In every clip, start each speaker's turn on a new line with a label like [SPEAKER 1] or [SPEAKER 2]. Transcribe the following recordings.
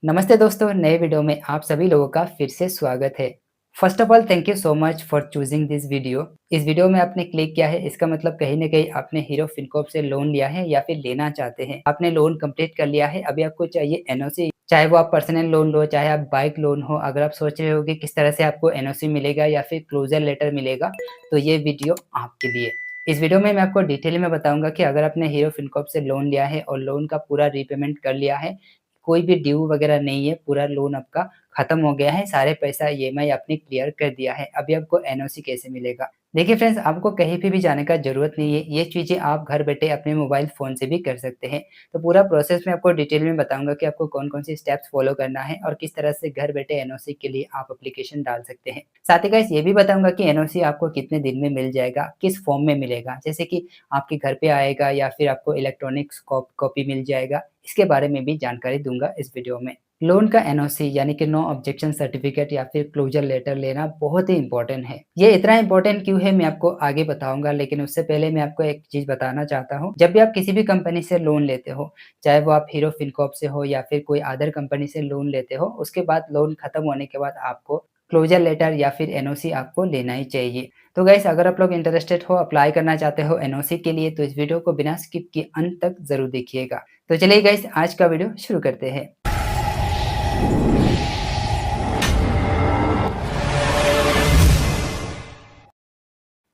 [SPEAKER 1] नमस्ते दोस्तों, नए वीडियो में आप सभी लोगों का फिर से स्वागत है। First of all thank you so much for choosing this video. इस वीडियो में आपने क्लिक किया है, इसका मतलब कहीं न कहीं आपने हीरो फिनकॉर्प से लोन लिया है या फिर लेना चाहते हैं। आपने लोन कंप्लीट कर लिया है, अभी आपको चाहिए एनओसी, चाहे वो आप पर्सनल लोन लो, चाहे आप बाइक लोन हो। अगर आप सोच रहे हो कि किस तरह से आपको एनओसी मिलेगा या फिर क्लोजर लेटर मिलेगा, तो ये वीडियो आपके लिए। इस वीडियो में मैं आपको डिटेल में बताऊँगा कि अगर आपने हीरो फिनकॉर्प से लोन लिया है और लोन का पूरा रीपेमेंट कर लिया है, कोई भी ड्यू वगैरह नहीं है, पूरा लोन आपका खत्म हो गया है, सारे पैसा ईएमआई आपने क्लियर कर दिया है, अभी आपको एनओसी कैसे मिलेगा? देखिए फ्रेंड्स, आपको कहीं पे भी जाने का ज़रूरत नहीं है, ये चीज़ें आप घर बैठे अपने मोबाइल फ़ोन से भी कर सकते हैं। तो पूरा प्रोसेस मैं आपको डिटेल में बताऊँगा कि आपको कौन-कौन सी स्टेप्स फ़ॉलो करना है और किस तरह से घर बैठे एनओसी के लिए आप एप्लीकेशन डाल सकते हैं। साथ ही गाइस ये भी बताऊँगा कि एनओसी आपको कितने दिन में मिल जाएगा, किस फॉर्म में मिलेगा, जैसे कि आपके घर पे आएगा या फिर आपको इलेक्ट्रॉनिक्स कॉपी मिल जाएगा, इसके बारे में भी जानकारी दूँगा इस वीडियो में। लोन का एनओसी यानी कि नो ऑब्जेक्शन सर्टिफिकेट या फिर क्लोजर लेटर लेना बहुत ही इम्पोर्टेंट है। ये इतना इम्पोर्टेंट क्यों है मैं आपको आगे बताऊँगा, लेकिन उससे पहले मैं आपको एक चीज़ बताना चाहता हूँ। जब भी आप किसी भी कंपनी से लोन लेते हो, चाहे वो आप हीरो फिनकॉर्प से हो या फिर कोई अदर कंपनी से लोन लेते हो, उसके बाद लोन खत्म होने के बाद आपको क्लोजर लेटर या फिर एनओसी आपको लेना ही चाहिए। तो गाइस अगर आप लोग इंटरेस्टेड हो, अप्लाई करना चाहते हो एनओसी के लिए, तो इस वीडियो को बिना स्किप किए अंत तक ज़रूर देखिएगा। तो चलिए गाइस आज का वीडियो शुरू करते हैं।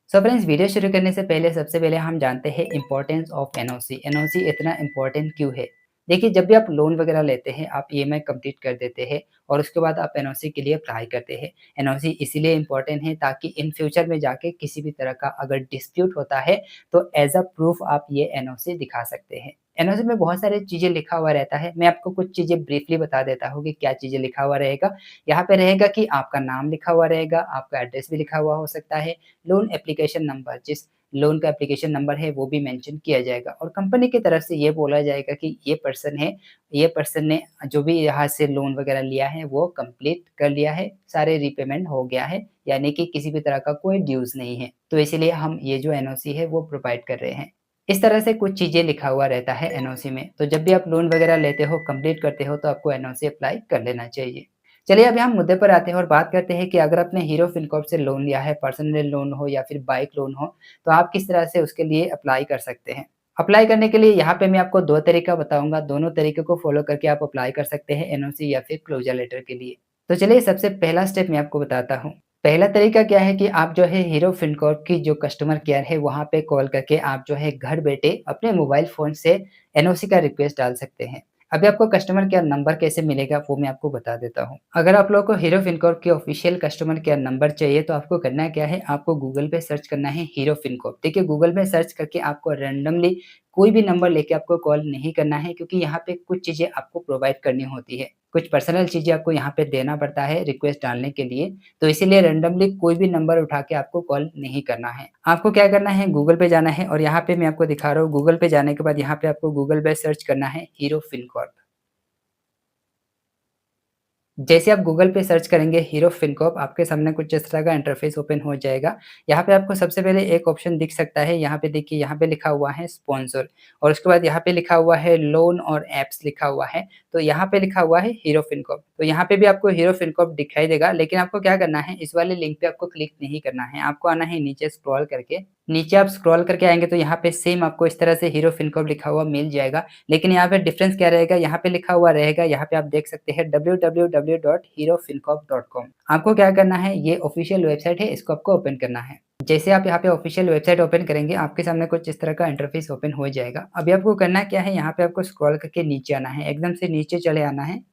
[SPEAKER 1] सो फ्रेंड्स, वीडियो शुरू करने से पहले सबसे पहले हम जानते हैं इम्पोर्टेंस ऑफ एनओसी। एनओसी इतना इम्पोर्टेंट क्यों है? देखिए, जब भी आप लोन वगैरह लेते हैं, आप ईएमआई कंप्लीट कर देते हैं और उसके बाद आप एनओसी के लिए अप्लाई करते हैं। एनओसी इसीलिए इम्पोर्टेंट है ताकि इन फ्यूचर में जाके किसी भी तरह का अगर डिस्प्यूट होता है, तो एज़ अ प्रूफ आप ये एनओसी दिखा सकते हैं। एनओसी में बहुत सारी चीज़ें लिखा हुआ रहता है। मैं आपको कुछ चीज़ें ब्रीफली बता देता हूँ कि क्या चीज़ें लिखा हुआ रहेगा। यहाँ पे रहेगा कि आपका नाम लिखा हुआ रहेगा, आपका एड्रेस भी लिखा हुआ हो सकता है, लोन एप्लीकेशन नंबर, जिस लोन का एप्लीकेशन नंबर है वो भी मेंशन किया जाएगा और कंपनी की तरफ से ये बोला जाएगा कि ये पर्सन है, ये पर्सन ने जो भी यहाँ से लोन वगैरह लिया है वो कंप्लीट कर लिया है, सारे रीपेमेंट हो गया है, यानी कि किसी भी तरह का कोई ड्यूज़ नहीं है। तो इसीलिए हम ये जो एनओसी है वो प्रोवाइड कर रहे हैं। इस तरह से कुछ चीज़ें लिखा हुआ रहता है एनओसी में। तो जब भी आप लोन वगैरह लेते हो, कंप्लीट करते हो, तो आपको एनओसी अप्लाई कर लेना चाहिए। चलिए अभी हम मुद्दे पर आते हैं और बात करते हैं कि अगर आपने हीरो फिनकॉर्प से लोन लिया है, पर्सनल लोन हो या फिर बाइक लोन हो, तो आप किस तरह से उसके लिए अप्लाई कर सकते हैं। अप्लाई करने के लिए यहाँ पे मैं आपको 2 तरीका बताऊँगा, दोनों तरीके को फ़ॉलो करके आप अप्लाई कर सकते हैं एनओसी या फिर क्लोज़र लेटर के लिए। तो चलिए सबसे पहला स्टेप मैं आपको बताता हूँ। पहला तरीका क्या है कि आप जो है हीरो फिनकॉर्प की जो कस्टमर केयर है, वहाँ पे कॉल करके आप जो है घर बैठे अपने मोबाइल फ़ोन से एनओसी का रिक्वेस्ट डाल सकते हैं। अभी आपको कस्टमर केयर नंबर कैसे मिलेगा वो मैं आपको बता देता हूँ। अगर आप लोगों को हीरो फिनकॉर्प के ऑफिशियल कस्टमर केयर नंबर चाहिए, तो आपको करना क्या है, आपको गूगल पे सर्च करना है हीरो फिनकॉर्प। देखिए, गूगल में सर्च करके आपको रैंडमली कोई भी नंबर लेके आपको कॉल नहीं करना है, क्योंकि यहाँ पे कुछ चीज़ें आपको प्रोवाइड करनी होती है। कुछ पर्सनल चीज़ें आपको यहाँ पे देना पड़ता है रिक्वेस्ट डालने के लिए, तो इसीलिए रैंडमली कोई भी नंबर उठा के आपको कॉल नहीं करना है। आपको क्या करना है, गूगल पे जाना है और यहाँ पे मैं आपको दिखा रहा हूँ, गूगल पे जाने के बाद यहाँ पे आपको गूगल पे सर्च करना है हीरो फिनकॉर्प। जैसे आप गूगल पे सर्च करेंगे हीरो फिनकॉर्प, आपके सामने कुछ इस तरह का इंटरफेस ओपन हो जाएगा। यहाँ पे आपको सबसे पहले एक ऑप्शन दिख सकता है, यहाँ पे देखिए, यहाँ पे लिखा हुआ है स्पॉन्सर और उसके बाद यहाँ पे लिखा हुआ है लोन और ऐप्स लिखा हुआ है। तो यहाँ पे लिखा हुआ है हीरो फिनकॉर्प, तो यहाँ पे भी आपको हीरो फिनकॉर्प दिखाई देगा, लेकिन आपको क्या करना है, इस वाले लिंक पे आपको क्लिक नहीं करना है, आपको आना है नीचे स्क्रॉल करके। नीचे आप स्क्रॉल करके आएँगे तो यहाँ पे सेम आपको इस तरह से हीरो फिनकॉर्प लिखा हुआ मिल जाएगा। लेकिन यहाँ पे डिफरेंस क्या रहेगा, यहाँ पे लिखा हुआ रहेगा, यहाँ पे आप देख सकते हैं www.herofincorp.com। आपको क्या करना है, ये ऑफिशियल वेबसाइट है, इसको आपको ओपन करना है। जैसे आप यहाँ पे ऑफिशियल वेबसाइट ओपन करेंगे, आपके सामने कुछ इस तरह का इंटरफेस ओपन हो जाएगा। अभी आपको करना क्या है, यहाँ पे आपको स्क्रॉल करके नीचे आना है, एकदम से नीचे चले आना है।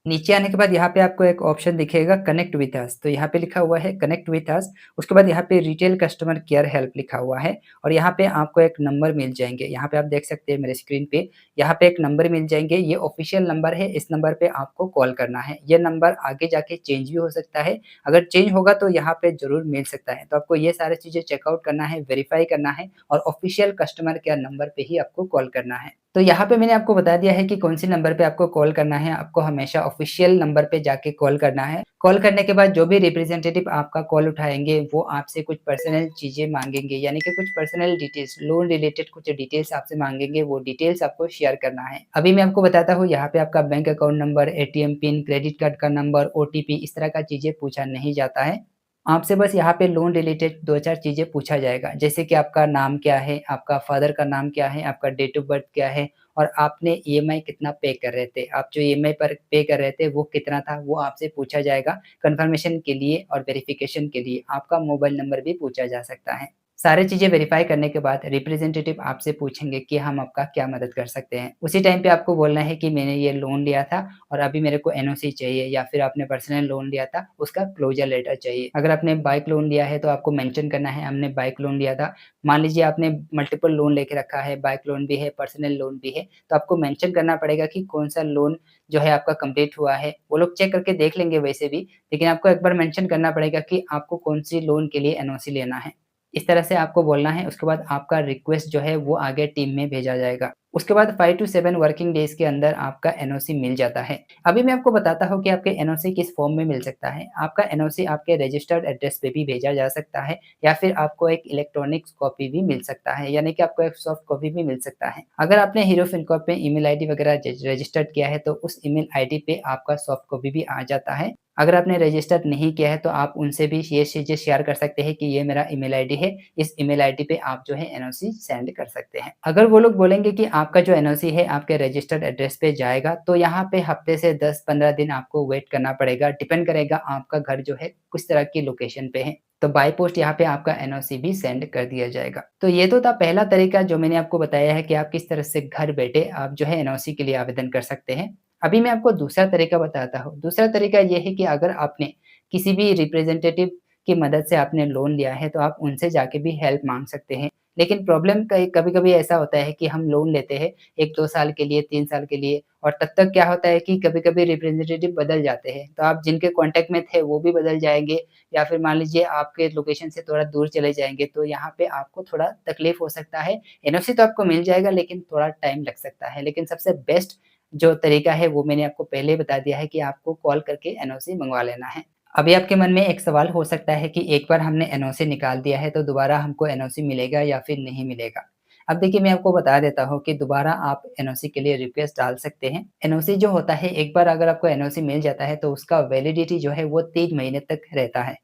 [SPEAKER 1] नीचे आने के बाद यहाँ पे आपको एक ऑप्शन दिखेगा कनेक्ट विथ अस, तो यहाँ पे लिखा हुआ है कनेक्ट विथ अस। उसके बाद यहाँ पे रिटेल कस्टमर केयर हेल्प लिखा हुआ है और यहाँ पे आपको एक नंबर मिल जाएँगे। यहाँ पे आप देख सकते हैं मेरे स्क्रीन पे, यहाँ पे एक नंबर मिल जाएँगे, ये ऑफिशियल नंबर है, इस नंबर पे आपको कॉल करना है। ये नंबर आगे जाके चेंज भी हो सकता है, अगर चेंज होगा तो यहाँ पे ज़रूर मिल सकता है। तो आपको ये सारी चीज़ें चेकआउट करना है, वेरीफाई करना है और ऑफिशियल कस्टमर केयर नंबर पे ही आपको कॉल करना है। तो यहाँ पे मैंने आपको बता दिया है कि कौन-सी नंबर पे आपको कॉल करना है, आपको हमेशा ऑफ़िशियल नंबर पे जाके कॉल करना है। कॉल करने के बाद जो भी रिप्रेजेंटेटिव आपका कॉल उठाएँगे, वो आपसे कुछ पर्सनल चीज़ें माँगेंगे, यानी कि कुछ पर्सनल डिटेल्स, लोन रिलेटेड कुछ डिटेल्स आपसे माँगेंगे, वो डिटेल्स आपको शेयर करना है। अभी मैं आपको बताता हूँ, यहाँ पे आपका bank account number, ATM pin, credit card का नंबर, ओटीपी इस तरह का चीज़ें पूछा नहीं जाता है। आपसे बस यहाँ पे लोन रिलेटेड 2-4 चीज़ें पूछा जाएगा, जैसे कि आपका नाम क्या है, आपका फादर का नाम क्या है, आपका डेट ऑफ बर्थ क्या है और आपने ईएमआई कितना पे कर रहे थे। आप जो ईएमआई पर पे कर रहे थे वो कितना था, वो आपसे पूछा जाएगा कन्फर्मेशन के लिए और वेरिफ़िकेशन के लिए। आपका मोबाइल नंबर भी पूछा जा सकता है। सारी चीज़ें वेरीफ़ाई करने के बाद रिप्रेजेंटेटिव आपसे पूछेंगे कि हम आपका क्या मदद कर सकते हैं। उसी टाइम पे आपको बोलना है कि मैंने ये लोन लिया था और अभी मेरे को एनओसी चाहिए, या फिर आपने पर्सनल लोन लिया था, उसका क्लोज़र लेटर चाहिए। अगर आपने बाइक लोन लिया है तो आपको मेंशन करना है हमने बाइक लोन लिया था। मान लीजिए आपने मल्टीपल लोन लेके रखा है, बाइक लोन भी है, पर्सनल लोन भी है, तो आपको मेंशन करना पड़ेगा कि कौन-सा लोन जो है आपका कंप्लीट हुआ है। वो लोग चेक करके देख लेंगे वैसे भी, लेकिन आपको एक बार मेंशन करना पड़ेगा कि आपको कौन-सी लोन के लिए एनओसी लेना है। इस तरह से आपको बोलना है, उसके बाद आपका रिक्वेस्ट जो है वो आगे टीम में भेजा जाएगा। उसके बाद 5 टू 7 वर्किंग डेज़ के अंदर आपका एनओसी मिल जाता है। अभी मैं आपको बताता हूँ कि आपके एनओसी किस फॉर्म में मिल सकता है। आपका एनओसी आपके रजिस्टर्ड एड्रेस पे भी भेजा जा सकता है, या फिर आपको एक इलेक्ट्रॉनिक्स कॉपी भी मिल सकता है, यानी कि आपको एक सॉफ्ट कॉपी भी मिल सकता है। अगर आपने हीरो फिनकॉर्प पे ईमेल आईडी वगैरह रजिस्टर्ड किया है तो उस ईमेल आईडी पे आपका सॉफ्ट कॉपी भी आ जाता है। अगर आपने रजिस्टर नहीं किया है तो आप उनसे भी ये चीज़ें शेयर कर सकते हैं कि ये मेरा ईमेल आईडी है, इस ईमेल आईडी पे आप जो है एनओसी सेंड कर सकते हैं। अगर वो लोग बोलेंगे कि आपका जो एनओसी है आपके रजिस्टर्ड एड्रेस पे जाएगा, तो यहाँ पे हफ्ते से 10-15 दिन आपको वेट करना पड़ेगा, डिपेंड करेगा आपका घर जो है किस तरह की लोकेशन पे है। तो बाय पोस्ट यहाँ पे आपका एनओसी भी सेंड कर दिया जाएगा। तो ये तो था पहला तरीका जो मैंने आपको बताया है कि आप किस तरह से घर बैठे आप जो है एनओसी के लिए आवेदन कर सकते हैं। अभी मैं आपको दूसरा तरीका बताता हूँ। दूसरा तरीका ये है कि अगर आपने किसी भी रिप्रेजेंटेटिव की मदद से आपने लोन लिया है, तो आप उनसे जाके भी हेल्प माँग सकते हैं। लेकिन प्रॉब्लम कई कभी-कभी ऐसा होता है कि हम लोन लेते हैं 1-2 साल के लिए, 3 साल के लिए, और तब तक क्या होता है कि कभी-कभी रिप्रेजेंटेटिव बदल जाते हैं। तो आप जिनके कॉन्टैक्ट में थे वो भी बदल जाएँगे, या फिर मान लीजिए आपके लोकेशन से थोड़ा दूर चले जाएँगे, तो यहाँ पे आपको थोड़ा तकलीफ हो सकता है। एनओसी तो आपको मिल जाएगा लेकिन थोड़ा टाइम लग सकता है। लेकिन सबसे बेस्ट जो तरीका है वो मैंने आपको पहले ही बता दिया है कि आपको कॉल करके एनओसी मँगवा लेना है। अभी आपके मन में एक सवाल हो सकता है कि एक बार हमने एनओसी निकाल दिया है तो दोबारा हमको एनओसी मिलेगा या फिर नहीं मिलेगा? अब देखिए, मैं आपको बता देता हूँ कि दोबारा आप एनओसी के लिए रिक्वेस्ट डाल सकते हैं। एनओसी जो होता है, एक बार अगर आपको एनओसी मिल जाता है तो उसका वैलिडिटी जो है वो 3 महीने तक रहता है।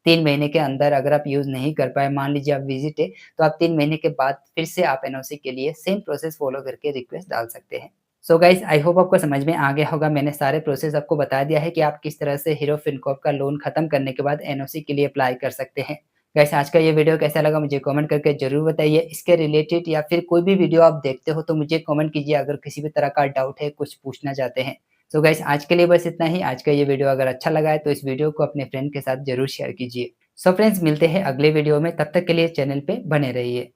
[SPEAKER 1] 3 महीने के अंदर अगर आप यूज़ नहीं कर पाए, मान लीजिए आप विज़िट है, तो आप 3 महीने के बाद फिर से आप एनओसी के लिए सेम प्रोसेस फ़ॉलो करके रिक्वेस्ट डाल सकते हैं। सो गाइस, आई होप आपको समझ में आ गया होगा। मैंने सारे प्रोसेस आपको बता दिया है कि आप किस तरह से हीरो फिनकॉर्प का लोन खत्म करने के बाद एनओसी के लिए अप्लाई कर सकते हैं। गाइस, आज का ये वीडियो कैसा लगा मुझे कमेंट करके ज़रूर बताइए। इसके रिलेटेड या फिर कोई भी वीडियो आप देखते हो तो मुझे कमेंट कीजिए, अगर किसी भी तरह का डाउट है, कुछ पूछना चाहते हैं। सो गाइस, आज के लिए बस इतना ही। आज का ये वीडियो अगर अच्छा लगा है तो इस वीडियो को अपने फ्रेंड के साथ ज़रूर शेयर कीजिए। सो फ्रेंड्स, मिलते हैं अगले वीडियो में, तब तक के लिए चैनल पे बने रहिए।